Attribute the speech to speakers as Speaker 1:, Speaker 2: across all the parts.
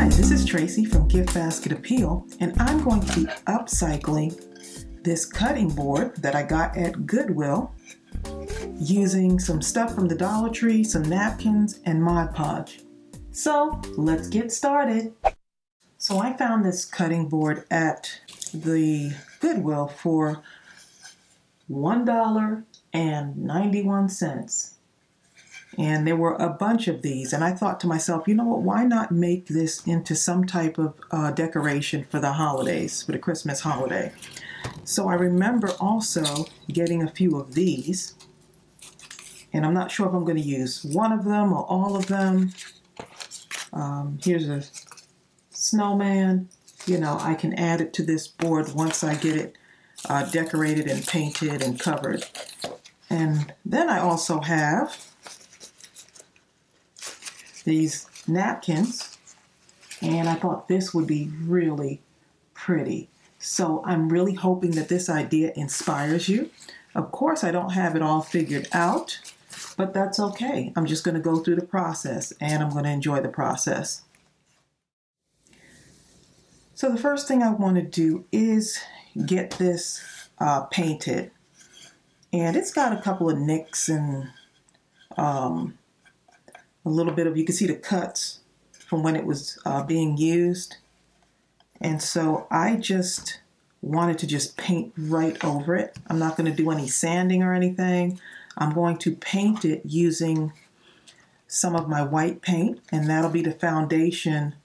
Speaker 1: Hi, this is Tracey from GiftBasketAppeal, and I'm going to be upcycling this cutting board that I got at Goodwill using some stuff from the Dollar Tree, some napkins, and Mod Podge. So let's get started. So I found this cutting board at the Goodwill for $1.91. And there were a bunch of these, and I thought to myself, you know what, why not make this into some type of decoration for the holidays, for the Christmas holiday. So I remember also getting a few of these, and I'm not sure if I'm going to use one of them or all of them. Here's a snowman. You know, I can add it to this board once I get it decorated and painted and covered. And then I also have these napkins, and I thought this would be really pretty. So I'm really hoping that this idea inspires you. Of course, I don't have it all figured out, but that's okay. I'm just going to go through the process, and I'm going to enjoy the process. So the first thing I want to do is get this painted, and it's got a couple of nicks and a little bit of, you can see the cuts from when it was being used. And so I just wanted to just paint right over it. I'm not going to do any sanding or anything. I'm going to paint it using some of my white paint, and that'll be the foundation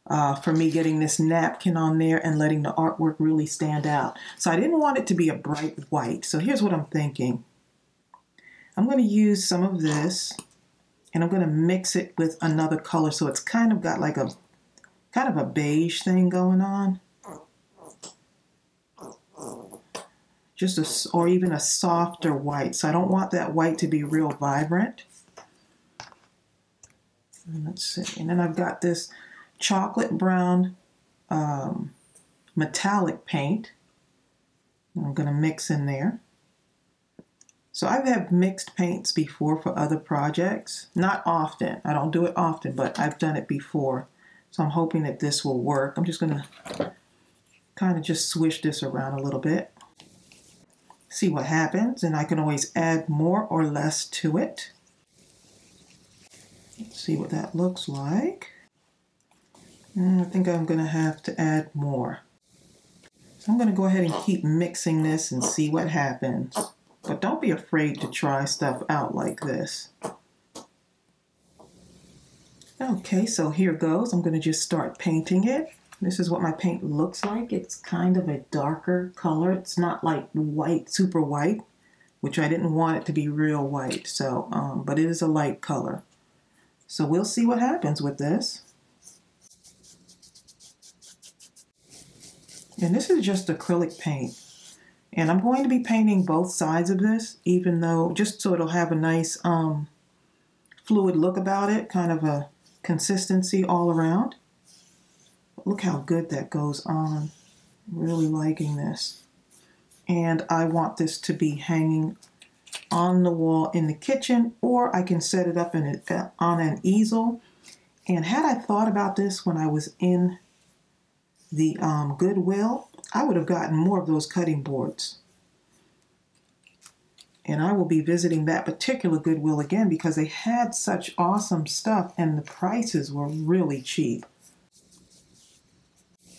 Speaker 1: for me getting this napkin on there and letting the artwork really stand out. So I didn't want it to be a bright white. So here's what I'm thinking. I'm going to use some of this, and I'm going to mix it with another color, so it's kind of got like a kind of a beige thing going on. Just or even a softer white. So I don't want that white to be real vibrant. And let's see. And then I've got this chocolate brown metallic paint. I'm going to mix in there. So I've had mixed paints before for other projects. Not often. I don't do it often, but I've done it before. So I'm hoping that this will work. I'm just going to kind of just swish this around a little bit. See what happens, and I can always add more or less to it. Let's see what that looks like. And I think I'm going to have to add more. So I'm going to go ahead and keep mixing this and see what happens. But don't be afraid to try stuff out like this. Okay, so here goes. I'm going to just start painting it. This is what my paint looks like. It's kind of a darker color. It's not like white, super white, which I didn't want it to be real white. So, but it is a light color. So we'll see what happens with this. And this is just acrylic paint. And I'm going to be painting both sides of this, even though, just so it'll have a nice fluid look about it, kind of a consistency all around. Look how good that goes on. Really liking this. And I want this to be hanging on the wall in the kitchen, or I can set it up on an easel. And had I thought about this when I was in the Goodwill, I would have gotten more of those cutting boards. And I will be visiting that particular Goodwill again because they had such awesome stuff and the prices were really cheap.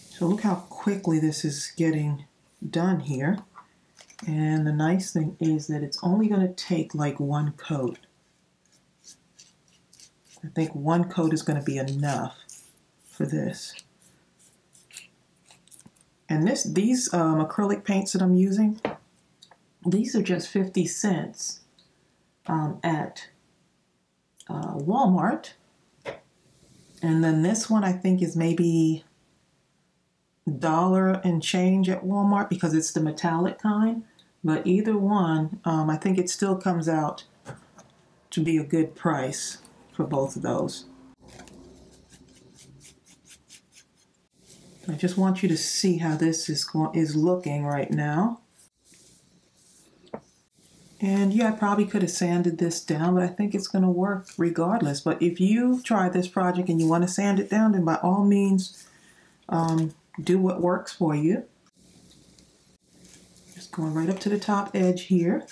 Speaker 1: So look how quickly this is getting done here. And the nice thing is that it's only going to take like one coat. I think one coat is going to be enough for this. And these acrylic paints that I'm using, these are just 50 cents at Walmart. And then this one I think is maybe $1 and change at Walmart because it's the metallic kind. But either one, I think it still comes out to be a good price for both of those. I just want you to see how this is looking right now. And yeah, I probably could have sanded this down, but I think it's going to work regardless. But if you try this project and you want to sand it down, then by all means, do what works for you. Just going right up to the top edge here.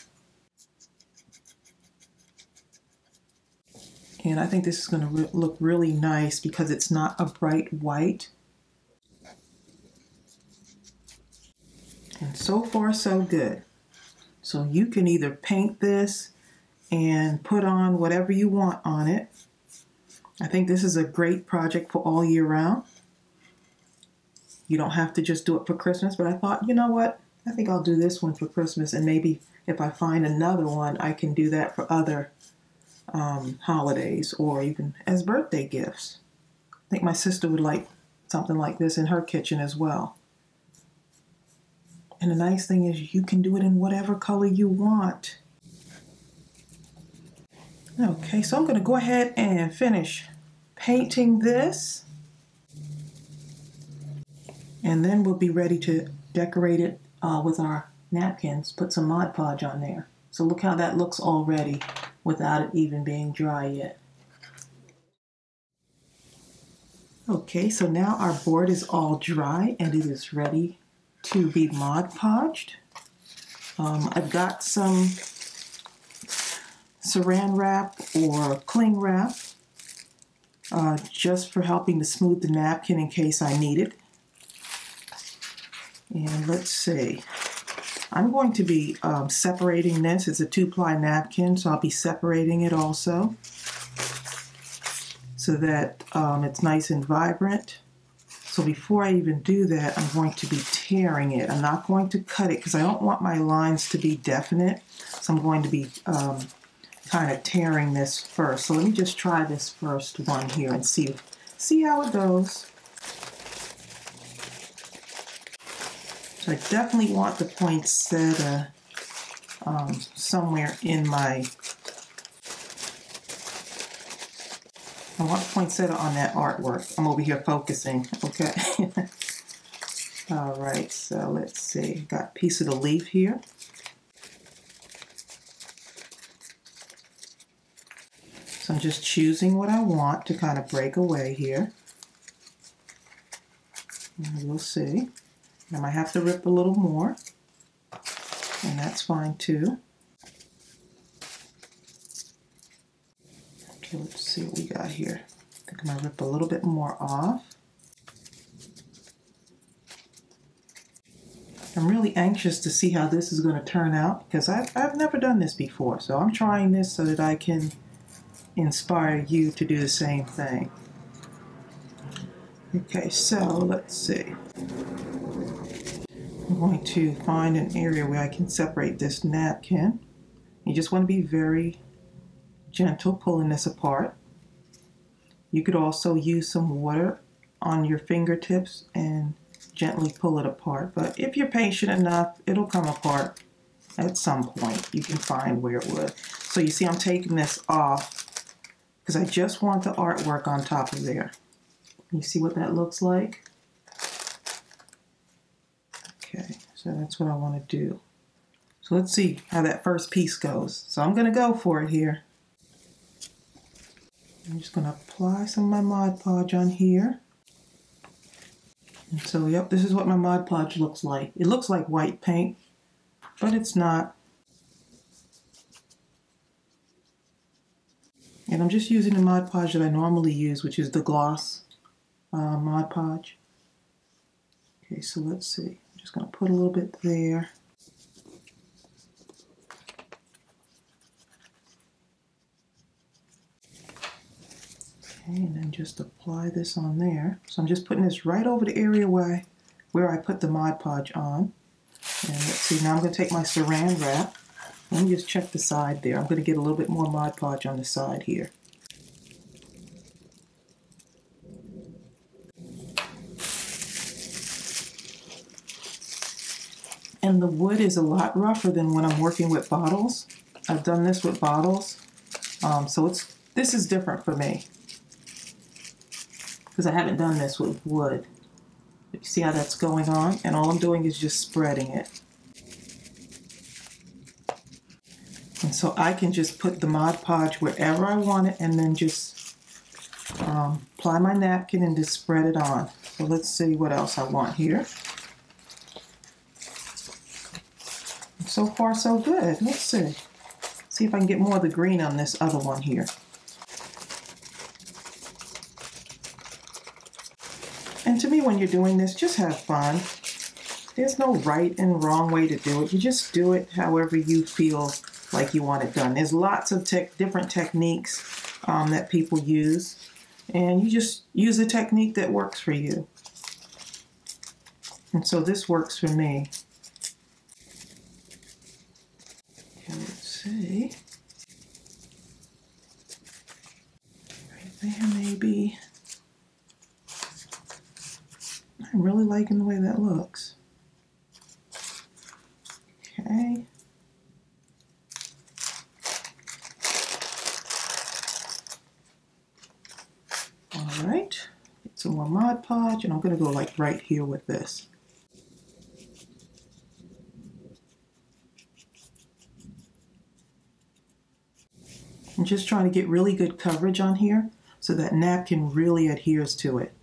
Speaker 1: And I think this is going to look really nice because it's not a bright white. And so far, so good. So you can either paint this and put on whatever you want on it. I think this is a great project for all year round. You don't have to just do it for Christmas, but I thought, you know what? I think I'll do this one for Christmas, and maybe if I find another one, I can do that for other holidays or even as birthday gifts. I think my sister would like something like this in her kitchen as well. And the nice thing is you can do it in whatever color you want. Okay, so I'm going to go ahead and finish painting this. And then we'll be ready to decorate it with our napkins, put some Mod Podge on there. So look how that looks already without it even being dry yet. Okay, so now our board is all dry and it is ready to be Mod Podged. I've got some saran wrap or cling wrap just for helping to smooth the napkin in case I need it. And let's see, I'm going to be separating this. It's a 2-ply napkin, so I'll be separating it also so that it's nice and vibrant. So before I even do that, I'm going to be tearing it. I'm not going to cut it because I don't want my lines to be definite. So I'm going to be kind of tearing this first. So let me just try this first one here and see how it goes. So I definitely want the poinsettia somewhere in my... I want poinsettia on that artwork. I'm over here focusing, okay? All right, so let's see. Got a piece of the leaf here. So I'm just choosing what I want to kind of break away here. And we'll see. I might have to rip a little more, and that's fine too. Okay, let's see what we got here. I think I'm gonna rip a little bit more off. I'm really anxious to see how this is going to turn out because I've never done this before. So I'm trying this so that I can inspire you to do the same thing. Okay, so let's see. I'm going to find an area where I can separate this napkin. You just want to be very gentle pulling this apart. You could also use some water on your fingertips and gently pull it apart. But if you're patient enough, it'll come apart at some point. You can find where it would. So you see I'm taking this off because I just want the artwork on top of there. You see what that looks like? Okay, so that's what I want to do. So let's see how that first piece goes. So I'm going to go for it here. I'm just going to apply some of my Mod Podge on here. And so, yep, this is what my Mod Podge looks like. It looks like white paint, but it's not. And I'm just using the Mod Podge that I normally use, which is the gloss Mod Podge. Okay, so let's see. I'm just going to put a little bit there. Okay, and then just apply this on there. So I'm just putting this right over the area where I put the Mod Podge on. And let's see, now I'm going to take my saran wrap. Let me just check the side there. I'm going to get a little bit more Mod Podge on the side here. And the wood is a lot rougher than when I'm working with bottles. I've done this with bottles. So this is different for me, because I haven't done this with wood. You see how that's going on? And all I'm doing is just spreading it. so I can just put the Mod Podge wherever I want it and then just apply my napkin and just spread it on. So let's see what else I want here. So far so good. Let's see. See if I can get more of the green on this other one here. And to me, when you're doing this, just have fun. There's no right and wrong way to do it. You just do it however you feel like you want it done. There's lots of different techniques that people use, and you just use a technique that works for you. And so this works for me. Okay, let's see. Right there, maybe. I'm really liking the way that looks. Okay. All right. Get some more Mod Podge, and I'm going to go like right here with this. I'm just trying to get really good coverage on here so that napkin really adheres to it.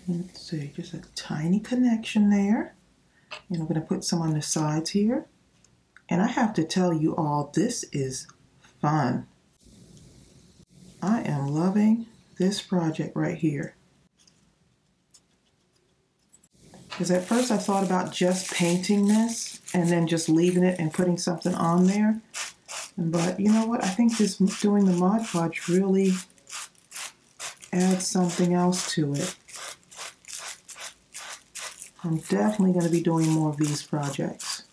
Speaker 1: Let's see, just a tiny connection there. And I'm going to put some on the sides here. And I have to tell you all, this is fun. I am loving this project right here. Because at first I thought about just painting this and then just leaving it and putting something on there. But you know what? I think this doing the Mod Podge really adds something else to it. I'm definitely going to be doing more of these projects.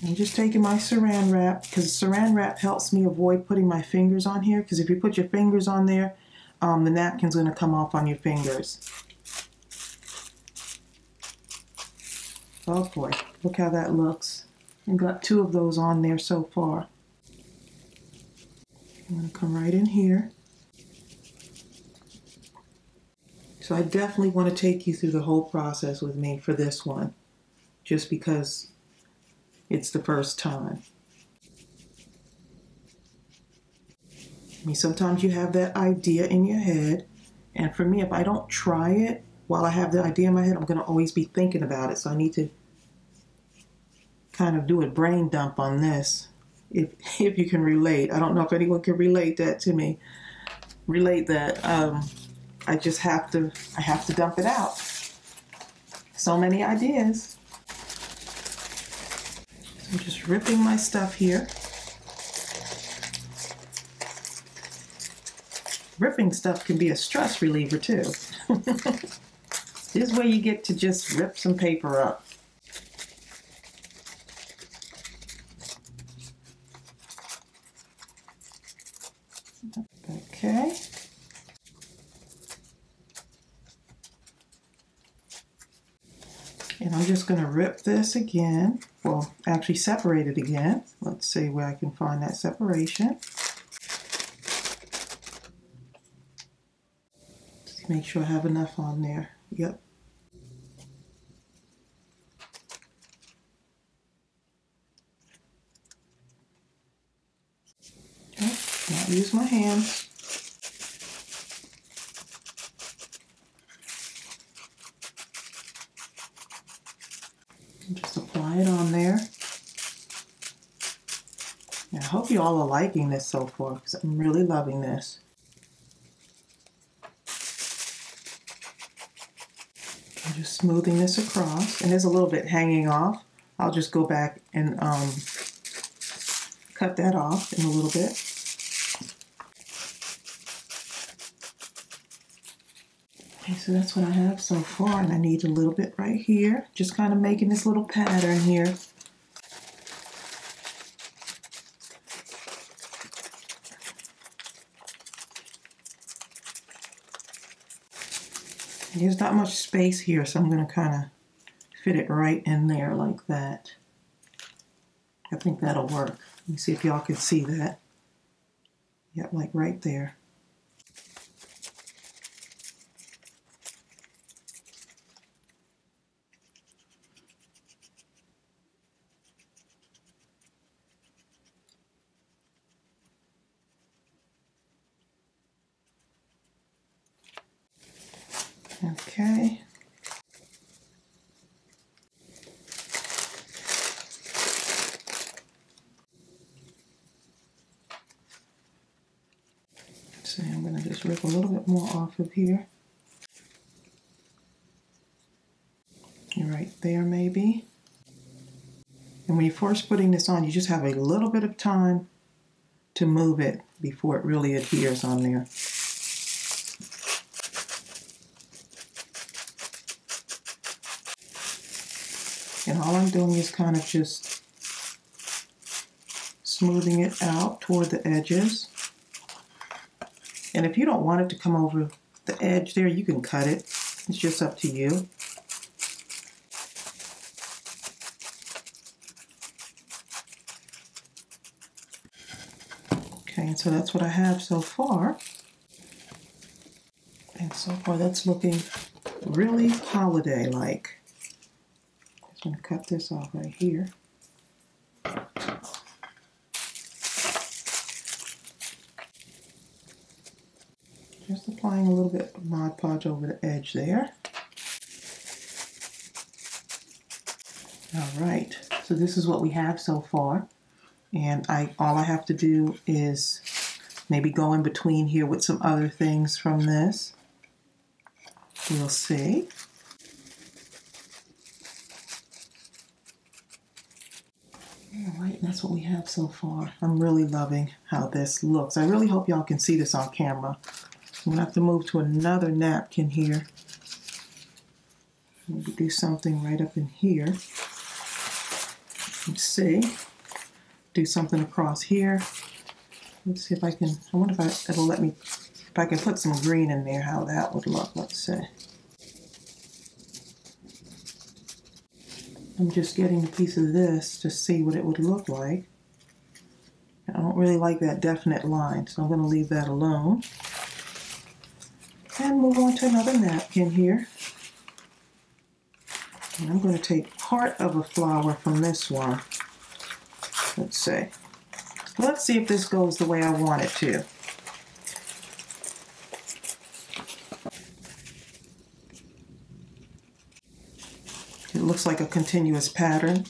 Speaker 1: I'm just taking my saran wrap, because saran wrap helps me avoid putting my fingers on here, because if you put your fingers on there, the napkin's going to come off on your fingers. Oh boy, look how that looks. I've got 2 of those on there so far. I'm going to come right in here. So I definitely want to take you through the whole process with me for this one, just because it's the first time. I mean, sometimes you have that idea in your head, and for me, if I don't try it while I have the idea in my head, I'm going to always be thinking about it. So I need to kind of do a brain dump on this, if you can relate. I don't know if anyone can relate that to me. Relate that. I just have to dump it out. So many ideas. So I'm just ripping my stuff here. Ripping stuff can be a stress reliever too. This is where you get to just rip some paper up. Okay. And I'm just going to rip this again. Well, actually separate it again. Let's see where I can find that separation. Just make sure I have enough on there. Yep. Okay. Now use my hands. Just apply it on there. And I hope you all are liking this so far, because I'm really loving this. I'm just smoothing this across, and there's a little bit hanging off. I'll just go back and cut that off in a little bit. Okay, so that's what I have so far, and I need a little bit right here. Just kind of making this little pattern here. And there's not much space here, so I'm going to kind of fit it right in there like that. I think that'll work. Let me see if y'all can see that. Yep, like right there. Okay. So I'm going to just rip a little bit more off of here. Right there maybe. And when you're first putting this on, you just have a little bit of time to move it before it really adheres on there. And all I'm doing is kind of just smoothing it out toward the edges. And if you don't want it to come over the edge there, you can cut it. It's just up to you. Okay, and so that's what I have so far. And so far that's looking really holiday-like. I'm going to cut this off right here. Just applying a little bit of Mod Podge over the edge there. All right, so this is what we have so far. And all I have to do is maybe go in between here with some other things from this. We'll see. All right, that's what we have so far. I'm really loving how this looks. I really hope y'all can see this on camera. I'm gonna have to move to another napkin here. Maybe do something right up in here. Let's see. Do something across here. Let's see if I can, I wonder if it'll let me, if I can put some green in there, how that would look. Let's see. I'm just getting a piece of this to see what it would look like. I don't really like that definite line, so I'm going to leave that alone. And move on to another napkin here. And I'm going to take part of a flower from this one. Let's see. Let's see if this goes the way I want it to. It looks like a continuous pattern,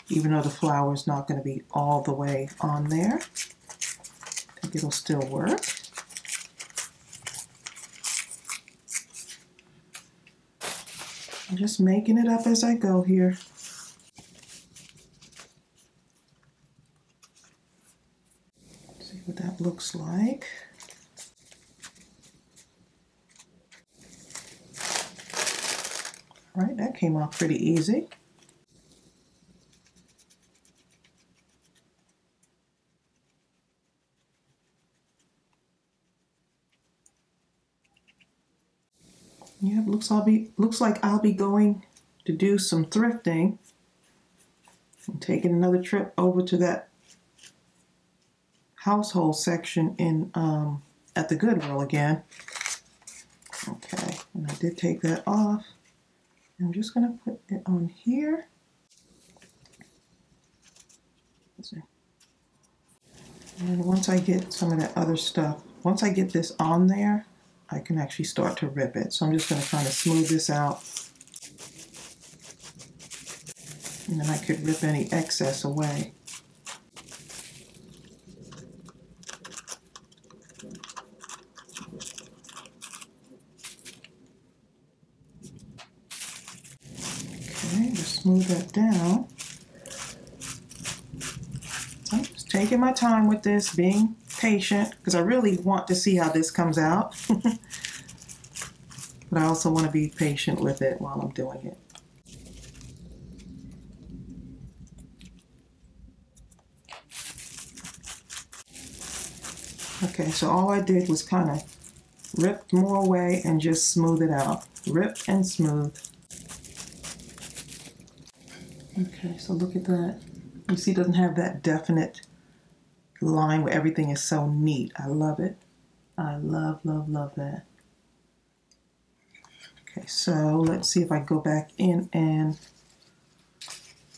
Speaker 1: even though the flower is not going to be all the way on there. I think it'll still work. I'm just making it up as I go here. Let's see what that looks like. All right, that came off pretty easy. Yeah, looks like I'll be going to do some thrifting. I'm taking another trip over to that household section in at the Goodwill again. Okay, and I did take that off. I'm just going to put it on here. Let's see. And once I get some of that other stuff, once I get this on there, I can actually start to rip it. So I'm just going to kind of smooth this out. And then I could rip any excess away. Okay, just smooth that down. So I'm just taking my time with this, being patient, because I really want to see how this comes out. But I also want to be patient with it while I'm doing it. Okay, so all I did was kind of rip more away and just smooth it out. Rip and smooth. Okay, so look at that. You see it doesn't have that definite line where everything is so neat. I love it. I love, love, love that. Okay, so let's see if I go back in and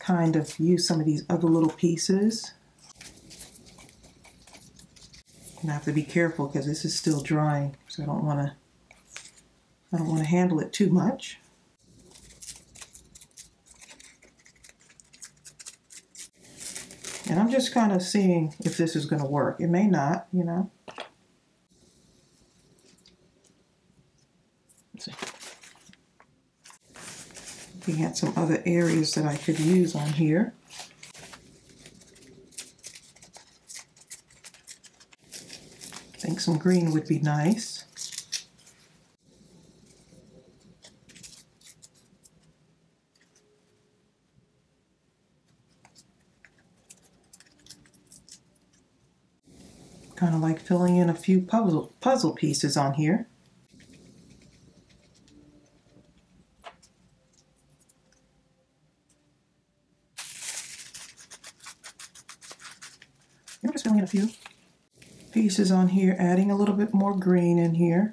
Speaker 1: kind of use some of these other little pieces. And I have to be careful because this is still drying, so I don't want to I don't want to handle it too much. And I'm just kind of seeing if this is going to work. It may not, you know. Let's see. Looking at some other areas that I could use on here. I think some green would be nice. Kind of like filling in a few puzzle pieces on here. I'm just filling in a few pieces on here, adding a little bit more green in here.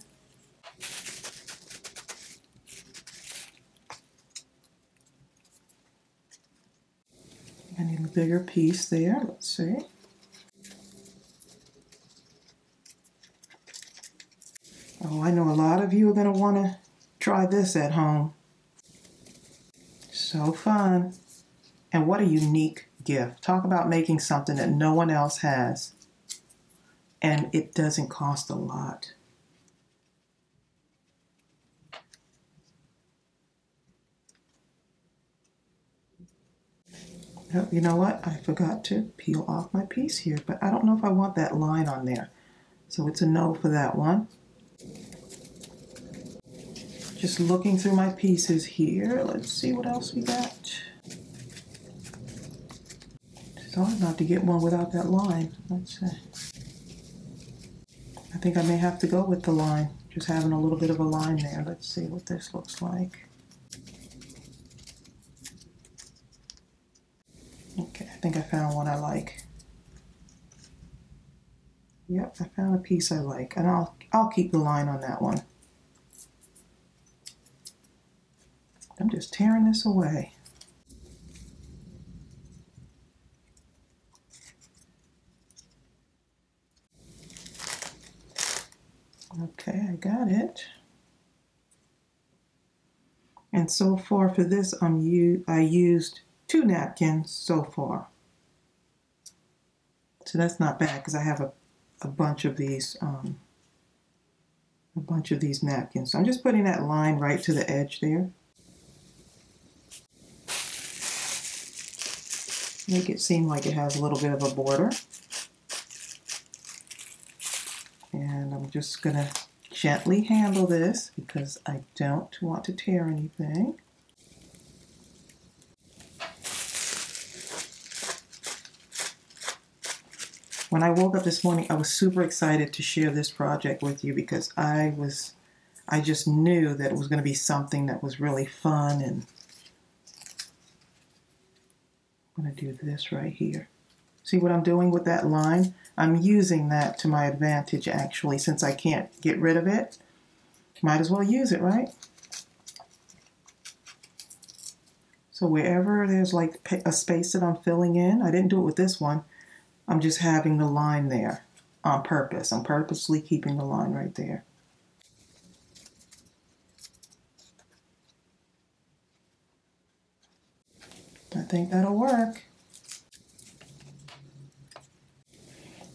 Speaker 1: I need a bigger piece there. Let's see. Oh, I know a lot of you are going to want to try this at home. So fun. And what a unique gift. Talk about making something that no one else has. And it doesn't cost a lot. Oh, you know what? I forgot to peel off my piece here, but I don't know if I want that line on there. So it's a no for that one. Just looking through my pieces here. Let's see what else we got. It's hard not to get one without that line. Let's see. I think I may have to go with the line. Just having a little bit of a line there. Let's see what this looks like. Okay, I think I found one I like. Yep, I found a piece I like, and I'll keep the line on that one. I'm just tearing this away. Okay, I got it. And so far for this, I used 2 napkins so far. So that's not bad because I have a bunch of these napkins. So I'm just putting that line right to the edge there. Make it seem like it has a little bit of a border. And I'm just going to gently handle this because I don't want to tear anything. When I woke up this morning, I was super excited to share this project with you because I just knew that it was going to be something that was really fun. And I'm going to do this right here. See what I'm doing with that line? I'm using that to my advantage, actually, since I can't get rid of it. Might as well use it, right? So wherever there's like a space that I'm filling in, I didn't do it with this one. I'm just having the line there on purpose. I'm purposely keeping the line right there. I think that'll work.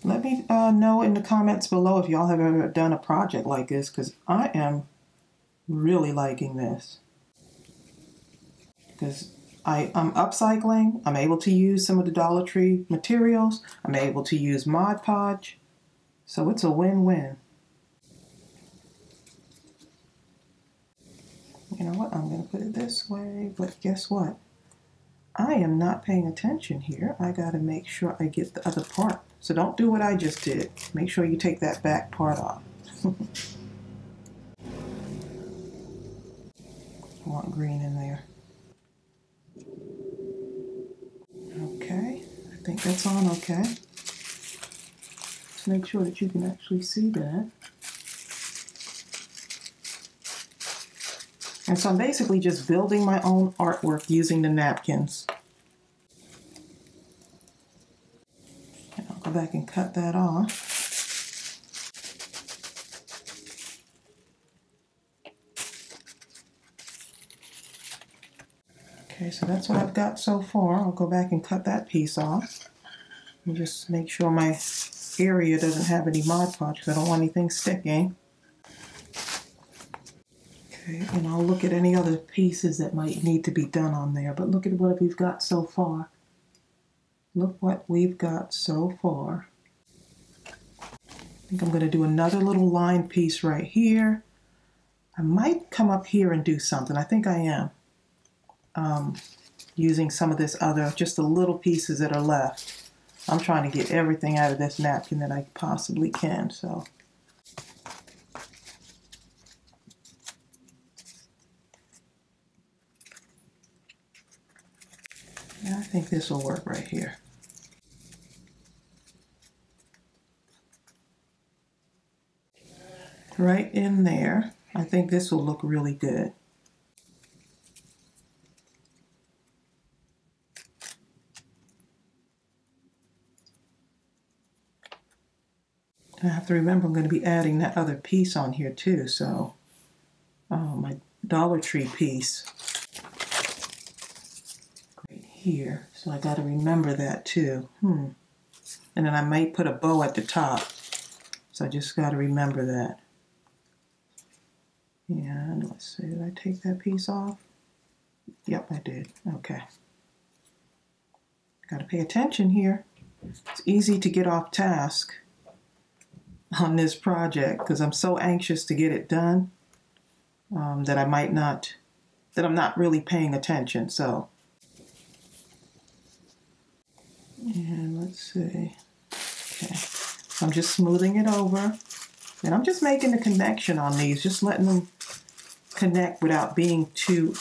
Speaker 1: Let me know in the comments below if y'all have ever done a project like this, because I am really liking this. Because I'm upcycling, I'm able to use some of the Dollar Tree materials, I'm able to use Mod Podge, so it's a win-win. You know what, I'm going to put it this way, but guess what? I am not paying attention here. I got to make sure I get the other part. So don't do what I just did. Make sure you take that back part off. I want green in there. Okay, I think that's on okay. Let's make sure that you can actually see that. And so I'm basically just building my own artwork using the napkins. And I'll go back and cut that off. Okay, so that's what I've got so far. I'll go back and cut that piece off. And just make sure my area doesn't have any Mod Podge because I don't want anything sticking. Okay, and I'll look at any other pieces that might need to be done on there. But look at what we've got so far. Look what we've got so far. I think I'm going to do another little line piece right here. I might come up here and do something. I think I am. Using some of this other, just the little pieces that are left. I'm trying to get everything out of this napkin that I possibly can, so. Yeah, I think this will work right here. Right in there. I think this will look really good. I have to remember I'm going to be adding that other piece on here too, so my Dollar Tree piece right here. So I got to remember that too. And then I might put a bow at the top. So I just got to remember that. And let's see, did I take that piece off? Yep, I did. Okay. Got to pay attention here. It's easy to get off task on this project because I'm so anxious to get it done that I'm not really paying attention. So, and let's see. Okay, so I'm just smoothing it over, and I'm just making a connection on these, just letting them connect without being too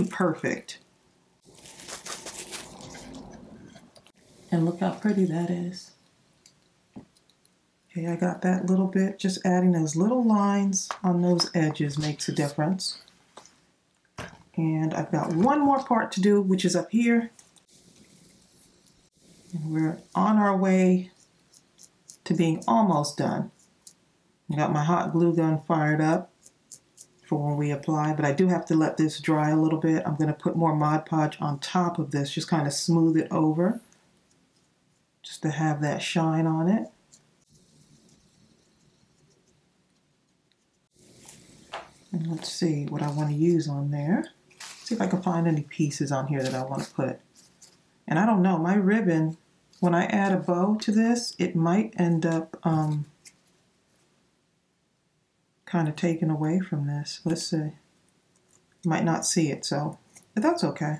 Speaker 1: perfect. And look how pretty that is. Okay, I got that little bit. Just adding those little lines on those edges makes a difference. And I've got one more part to do, which is up here. And we're on our way to being almost done. I got my hot glue gun fired up for when we apply, but I do have to let this dry a little bit. I'm going to put more Mod Podge on top of this, just kind of smooth it over, just to have that shine on it. And let's see what I want to use on there. See if I can find any pieces on here that I want to put. And I don't know, my ribbon, when I add a bow to this, it might end up kind of taken away from this. Let's see. You might not see it, but that's okay.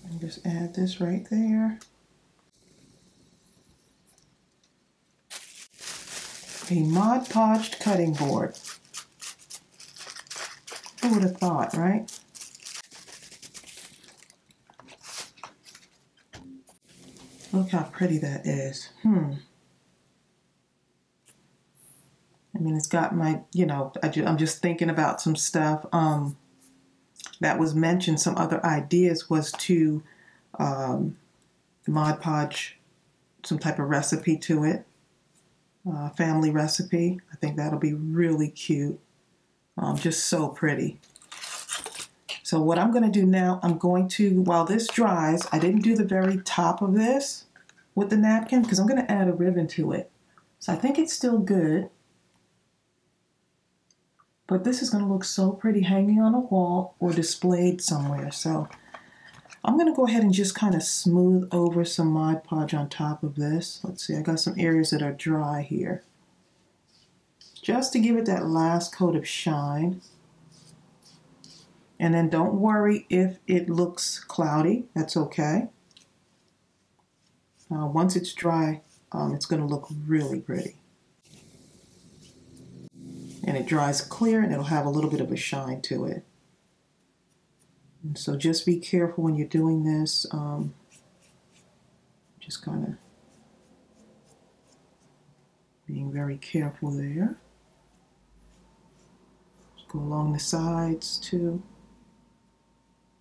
Speaker 1: And just add this right there. A Mod Podged cutting board. Who would have thought, right? Look how pretty that is. I mean, it's got my, I'm just thinking about some stuff that was mentioned. Some other ideas was to Mod Podge some type of recipe to it. Family recipe. I think that'll be really cute. Just so pretty. So what I'm going to do now, I'm going to, while this dries, I didn't do the very top of this with the napkin because I'm going to add a ribbon to it. So I think it's still good. But this is going to look so pretty hanging on a wall or displayed somewhere. So I'm going to go ahead and just kind of smooth over some Mod Podge on top of this. Let's see, I got some areas that are dry here. Just to give it that last coat of shine. And then don't worry if it looks cloudy, that's okay. Once it's dry, it's going to look really pretty. And it dries clear and it'll have a little bit of a shine to it. And so just be careful when you're doing this. Just kind of being very careful there. Just go along the sides too.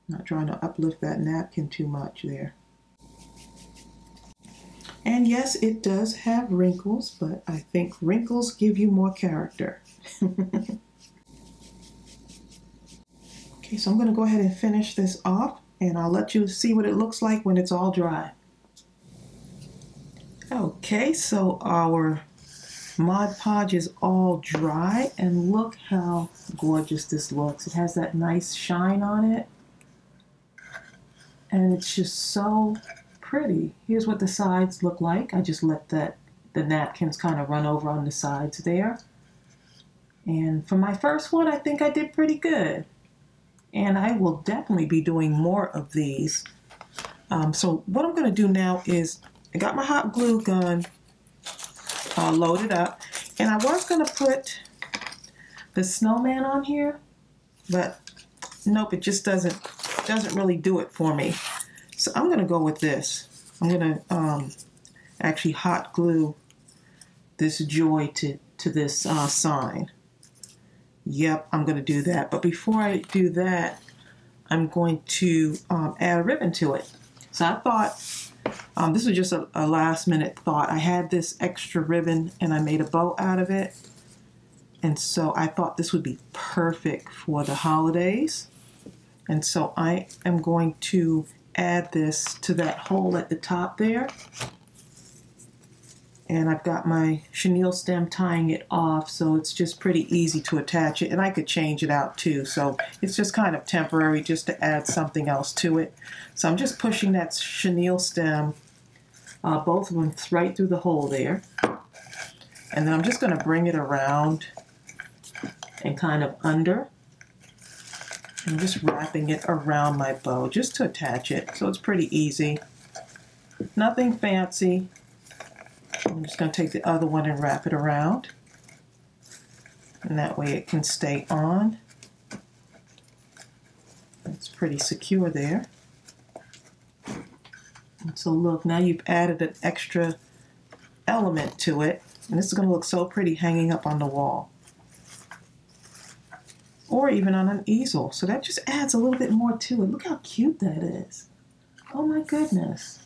Speaker 1: Not trying to uplift that napkin too much there. And yes, it does have wrinkles, but I think wrinkles give you more character. Okay, so I'm going to go ahead and finish this off, and I'll let you see what it looks like when it's all dry. Okay, so our Mod Podge is all dry, and look how gorgeous this looks. It has that nice shine on it, and it's just so pretty. Here's what the sides look like. I just let the napkins kind of run over on the sides there. And for my first one, I think I did pretty good. And I will definitely be doing more of these. So what I'm going to do now is, I got my hot glue gun loaded up, and I was going to put the snowman on here, but nope, it just doesn't really do it for me. So I'm going to go with this. I'm going to actually hot glue this joy to this sign. Yep, I'm going to do that. But before I do that, I'm going to add a ribbon to it. So I thought, this was just a last minute thought. I had this extra ribbon and I made a bow out of it. And so I thought this would be perfect for the holidays. And so I am going to add this to that hole at the top there. And I've got my chenille stem tying it off, so it's just pretty easy to attach it. And I could change it out too, so it's just kind of temporary just to add something else to it. So I'm just pushing that chenille stem, both of them right through the hole there. And then I'm just going to bring it around and kind of under. I'm just wrapping it around my bow just to attach it, so it's pretty easy. Nothing fancy. I'm just going to take the other one and wrap it around, and that way it can stay on. It's pretty secure there. And so look, now you've added an extra element to it, and this is going to look so pretty hanging up on the wall or even on an easel. So that just adds a little bit more to it. Look how cute that is. Oh my goodness.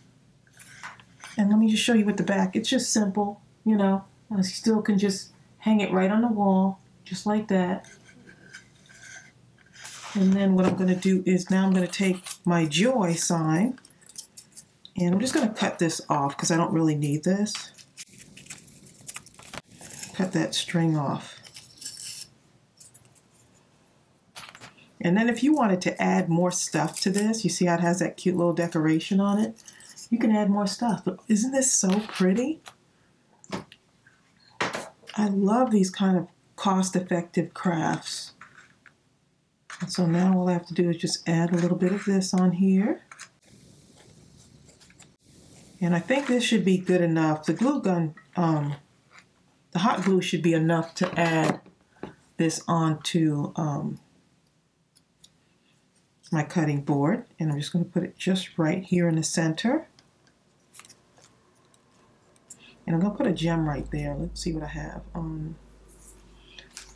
Speaker 1: And let me just show you with the back. It's just simple, you know. You still can just hang it right on the wall, just like that. And then what I'm going to do is now I'm going to take my joy sign, and I'm just going to cut this off because I don't really need this. Cut that string off. And then if you wanted to add more stuff to this, you see how it has that cute little decoration on it? You can add more stuff, but isn't this so pretty? I love these kind of cost-effective crafts. And so now all I have to do is just add a little bit of this on here. And I think this should be good enough. The glue gun, the hot glue should be enough to add this onto my cutting board. And I'm just going to put it just right here in the center. And I'm going to put a gem right there. Let's see what I have. Let's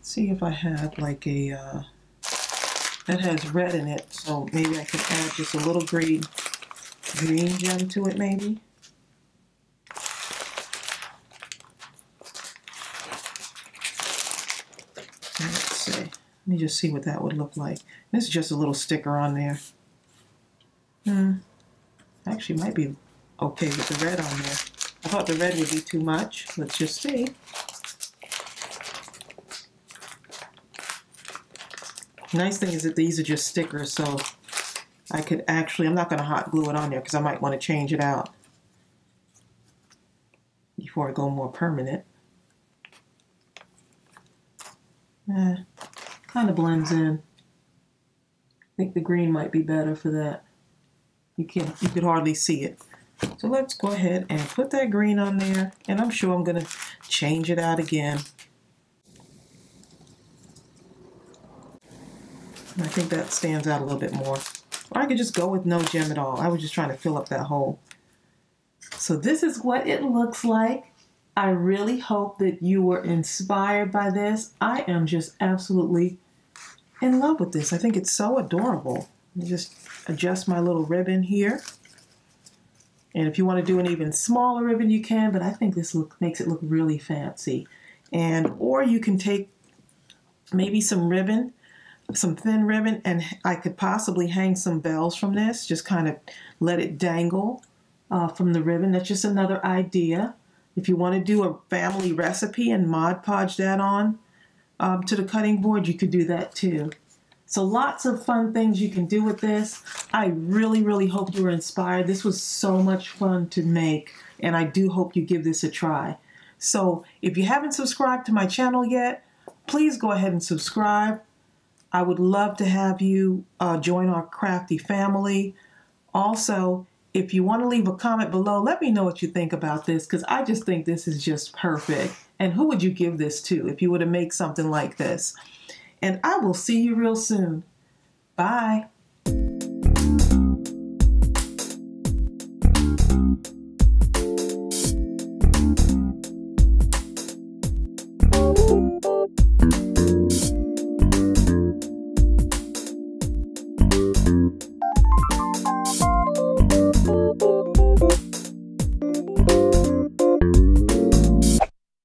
Speaker 1: see if I have like a, that has red in it. So maybe I can add just a little green gem to it maybe. Let's see. Let me just see what that would look like. This is just a little sticker on there. Actually might be okay with the red on there. I thought the red would be too much. Let's just see. Nice thing is that these are just stickers, so I could actually, I'm not going to hot glue it on there because I might want to change it out before I go more permanent. Kind of blends in. I think the green might be better for that. You could hardly see it. So let's go ahead and put that green on there, and I'm sure I'm going to change it out again. And I think that stands out a little bit more. Or I could just go with no gem at all. I was just trying to fill up that hole. So this is what it looks like. I really hope that you were inspired by this. I am just absolutely in love with this. I think it's so adorable. Let me just adjust my little ribbon here. And if you want to do an even smaller ribbon, you can, but I think this makes it look really fancy. And or you can take maybe some ribbon, some thin ribbon, and I could possibly hang some bells from this, just kind of let it dangle from the ribbon. That's just another idea. If you want to do a family recipe and Mod Podge that on to the cutting board, you could do that too. So lots of fun things you can do with this. I really, really hope you were inspired. This was so much fun to make, and I do hope you give this a try. So if you haven't subscribed to my channel yet, please go ahead and subscribe. I would love to have you join our crafty family. Also, if you want to leave a comment below, let me know what you think about this, because I just think this is just perfect. And who would you give this to if you were to make something like this? And I will see you real soon. Bye.
Speaker 2: Boop, boop.